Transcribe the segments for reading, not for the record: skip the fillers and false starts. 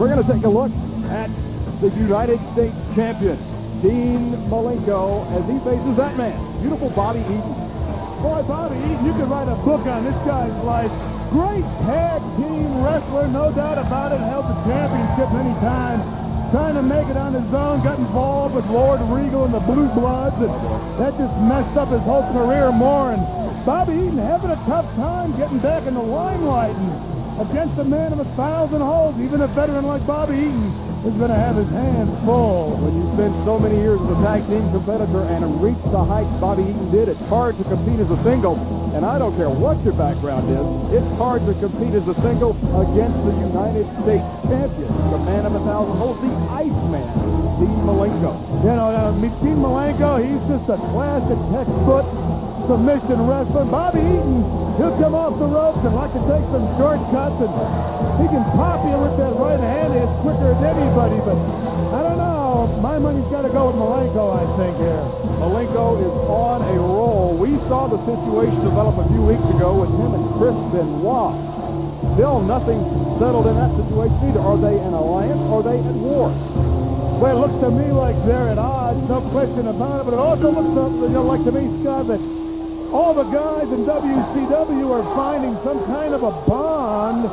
We're going to take a look at the United States champion, Dean Malenko, as he faces that man, beautiful Bobby Eaton. Boy, Bobby Eaton, you could write a book on this guy's life. Great tag team wrestler, no doubt about it. Held the championship many times. Trying to make it on his own, got involved with Lord Regal and the Blue Bloods, and that just messed up his whole career more. And Bobby Eaton having a tough time getting back in the limelight, and against a man of 1,000 holds, even a veteran like Bobby Eaton is going to have his hands full. When you spend so many years as a tag team competitor and reach the heights Bobby Eaton did, it's hard to compete as a single. And I don't care what your background is, it's hard to compete as a single against the United States champion, the man of 1,000 holds, the Iceman, Dean Malenko. You know, Dean Malenko, he's just a classic textbook submission wrestler. Bobby Eaton, he'll come off the ropes and like to take some shortcuts, and he can pop you with that right hand. It's quicker than anybody, but I don't know. My money's got to go with Malenko, I think, here. Malenko is on a roll. We saw the situation develop a few weeks ago with him and Chris Benoit. Still nothing settled in that situation either. Are they an alliance? Are they at war? Well, it looks to me like they're at odds, no question about it, but it also looks like to me, Scott, that all the guys in WCW are finding some kind of a bond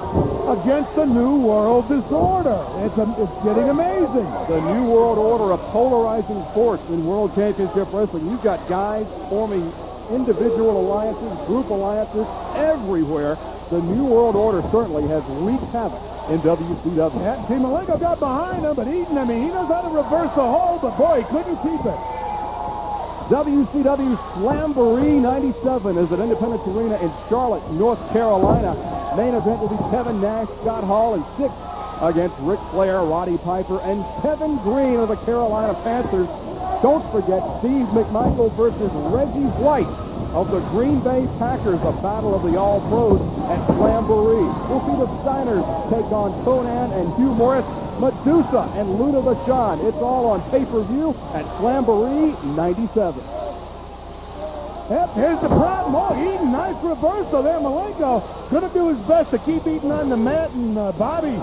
against the New World Disorder. It's getting amazing. The New World Order, a polarizing force in World Championship Wrestling. You've got guys forming individual alliances, group alliances everywhere. The New World Order certainly has wreaked havoc in WCW. Yeah, see, Malenko got behind him, but Eaton, he knows how to reverse the hold, but boy, he couldn't keep it. WCW Slamboree 97 is at Independence Arena in Charlotte, North Carolina. Main event will be Kevin Nash, Scott Hall, and 6 against Ric Flair, Roddy Piper, and Kevin Green of the Carolina Panthers. Don't forget Steve McMichael versus Reggie White of the Green Bay Packers, a battle of the All-Pros at Slamboree. We'll see the Steiners take on Conan and Hugh Morris, Medusa and Luna Vachon. It's all on pay-per-view at Slamboree 97. Yep, here's the problem. Oh, Eaton, nice reversal there. Malenko going to do his best to keep Eaton on the mat, and Bobby,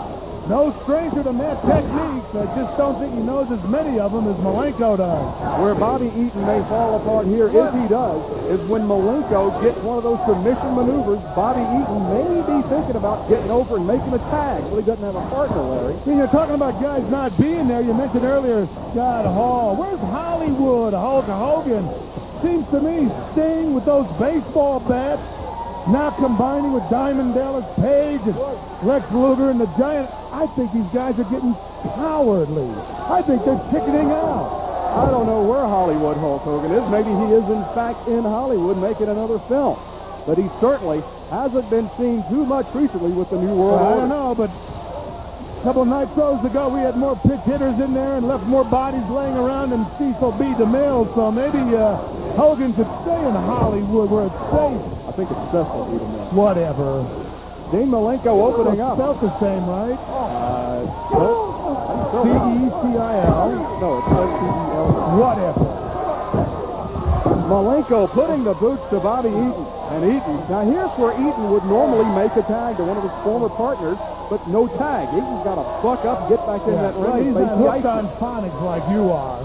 no stranger to mat techniques. I just don't think he knows as many of them as Malenko does. Where Bobby Eaton may fall apart here, if he does, is when Malenko gets one of those submission maneuvers. Bobby Eaton may be thinking about getting over and making a tag. Well, he doesn't have a partner, Larry. See, you're talking about guys not being there. You mentioned earlier Scott Hall. Where's Hollywood, Hulk Hogan? Seems to me Sting with those baseball bats, now combining with Diamond Dallas Page and Lex Luger and the Giant. I think these guys are getting cowardly. I think they're chickening out. I don't know where Hollywood Hulk Hogan is. Maybe he is, in fact, in Hollywood making another film. But he certainly hasn't been seen too much recently with the New World Order. I don't know, but a couple of Nitros ago, we had more pitch hitters in there and left more bodies laying around than Cecil B. DeMille. So maybe Hogan could stay in Hollywood where it's safe. I think it's Cecil B. DeMille. Whatever. Dean Malenko opening up. Spelled the same, right? C-E-C-I-L. No, it's S-C-E-L. Whatever. Malenko putting the boots to Bobby Eaton. And Eaton, now here's where Eaton would normally make a tag to one of his former partners, but no tag. Eaton's got to buck up, get back in that ring. He's not hooked on phonics like you are.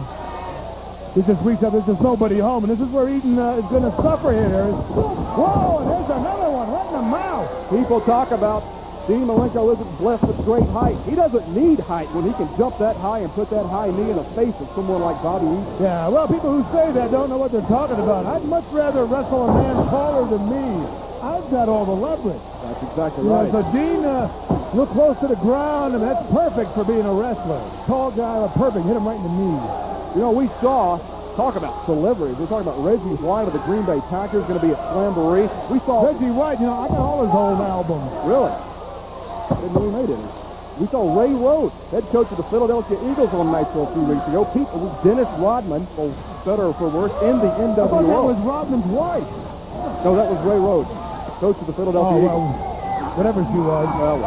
He just reached out, there's just nobody home, and this is where Eaton is going to suffer here. Whoa, and there's another one right in the mouth. People talk about Dean Malenko isn't blessed with great height. He doesn't need height when he can jump that high and put that high knee in the face of someone like Bobby Eaton. Yeah, well, people who say that don't know what they're talking about. I'd much rather wrestle a man taller than me. I've got all the leverage. That's exactly right. So Dean, look close to the ground, and that's perfect for being a wrestler. Tall guy, perfect. Hit him right in the knee. You know, we saw, talk about celebrities. We're talking about Reggie White of the Green Bay Packers going to be at Slamboree. We saw Reggie White, I got all his old albums. Really? Didn't know he made any. We saw Ray Rhodes, head coach of the Philadelphia Eagles on Nitro a few weeks ago. Dennis Rodman, for better or for worse, in the NWO. I thought that was Rodman's wife. No, that was Ray Rhodes, coach of the Philadelphia Eagles. Whatever she was. Well,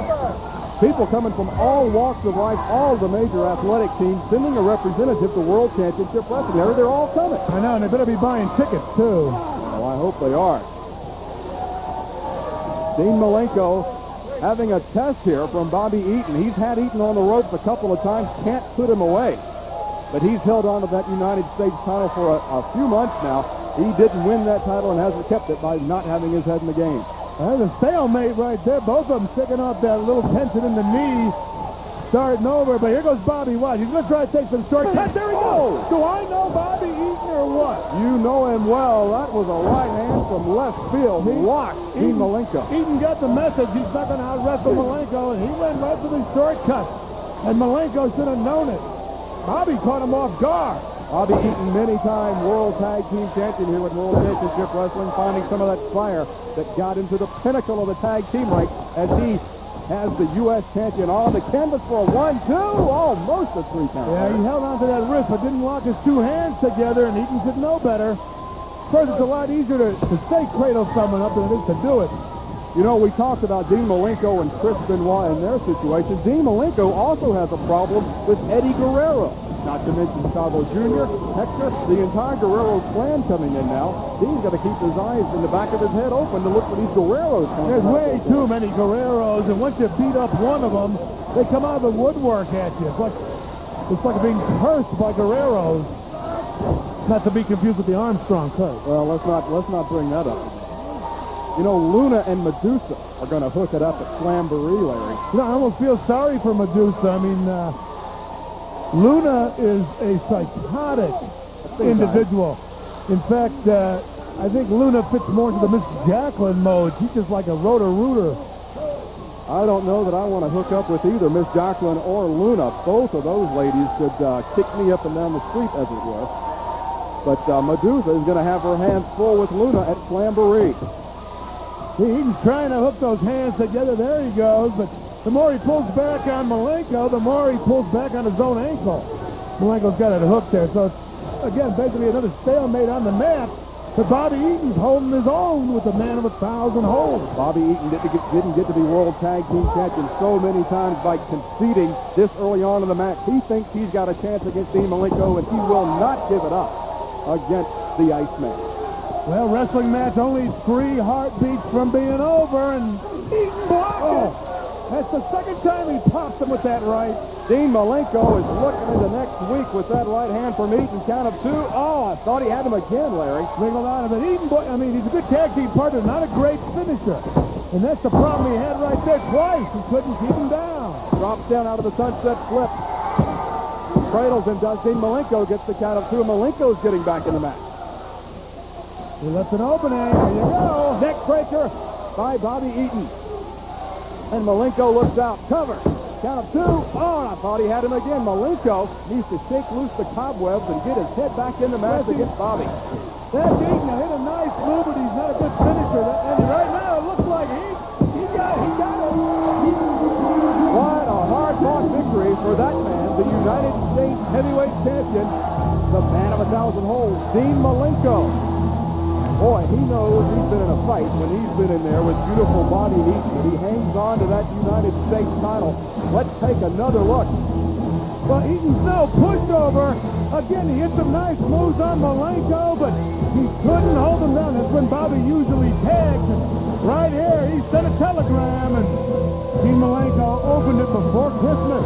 people coming from all walks of life, all the major athletic teams, sending a representative to World Championship Wrestling. They're all coming. I know, and they better be buying tickets, too. Well, I hope they are. Dean Malenko having a test here from Bobby Eaton. He's had Eaton on the ropes a couple of times, can't put him away. But he's held on to that United States title for a few months now. He didn't win that title and hasn't kept it by not having his head in the game. There's a stalemate right there. Both of them sticking off that little tension in the knee. Starting over, but here goes Bobby. Watch, he's going to try to take some shortcut. There he goes. Do I know Bobby Eaton or what? You know him well. That was a right hand from left field. He locked Dean Malenko. Eaton got the message. He's not going to out-wrestle Malenko, and he went right for the shortcut. And Malenko should have known it. Bobby caught him off guard. Bobby Eaton, many-time World Tag Team Champion here with World Championship Wrestling, finding some of that fire that got into the pinnacle of the tag team rank as he has the U.S. champion on the canvas for a 1-2, almost a 3 count. Yeah, he held on to that wrist, but didn't lock his two hands together, and Eaton should know better. First, it's a lot easier to say cradle someone up than it is to do it. You know, we talked about Dean Malenko and Chris Benoit in their situation. Dean Malenko also has a problem with Eddie Guerrero. Not to mention Chavo Jr., Hector, the entire Guerrero clan coming in now. Dean's got to keep his eyes in the back of his head open to look for these Guerreros. There's way too many Guerreros, and once you beat up one of them, they come out of the woodwork at you. It's like being cursed by Guerreros. Not to be confused with the Armstrong curse. Well, let's not bring that up. You know, Luna and Medusa are going to hook it up at Slamboree, Larry. You know, I almost feel sorry for Medusa. I mean, Luna is a psychotic individual. In fact, I think Luna fits more into the Miss Jacqueline mode. She's just like a rotor-rooter. I don't know that I want to hook up with either Miss Jacqueline or Luna. Both of those ladies could kick me up and down the street, as it were. But Medusa is going to have her hands full with Luna at Slamboree. He's trying to hook those hands together. There he goes, but the more he pulls back on Malenko, the more he pulls back on his own ankle. Malenko's got it hooked there. So, again, basically another stalemate on the mat. But Bobby Eaton's holding his own with the man of 1,000 holds. Bobby Eaton didn't get to be World Tag Team Champion so many times by conceding this early on in the match. He thinks he's got a chance against Dean Malenko, and he will not give it up against the Iceman. Well, wrestling match only 3 heartbeats from being over, and Eaton blocked it. That's the second time he pops him with that right. Dean Malenko is looking into next week with that right hand from Eaton. Count of 2. Oh, I thought he had him again, Larry. Wriggled out of it. Eaton, I mean, he's a good tag team partner, not a great finisher. And that's the problem he had right there twice. He couldn't keep him down. Drops down out of the sunset flip. Cradles him, does Dean Malenko, gets the count of 2. Malenko's getting back in the match. He left an opening. There you go. Neck breaker by Bobby Eaton. And Malenko looks out. Cover. Count of 2. Oh, and I thought he had him again. Malenko needs to shake loose the cobwebs and get his head back in the match against Bobby. That's Eaton. Hit a nice move, but he's not a good finisher. And right now, it looks like he got it. What a hard-fought victory for that man, the United States heavyweight champion, the man of 1,000 holds, Dean Malenko. Boy, he knows he's been in a fight when he's been in there with beautiful Bobby Eaton, and he hangs on to that United States title. Let's take another look. Well, Eaton's now pushed over. Again, he hit some nice moves on Malenko, but he couldn't hold him down. That's when Bobby usually tags. Right here, he sent a telegram, and Dean Malenko opened it before Christmas.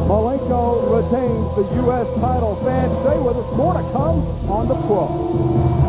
Malenko retains the U.S. title. Fans, stay with us. More to come on the 12th.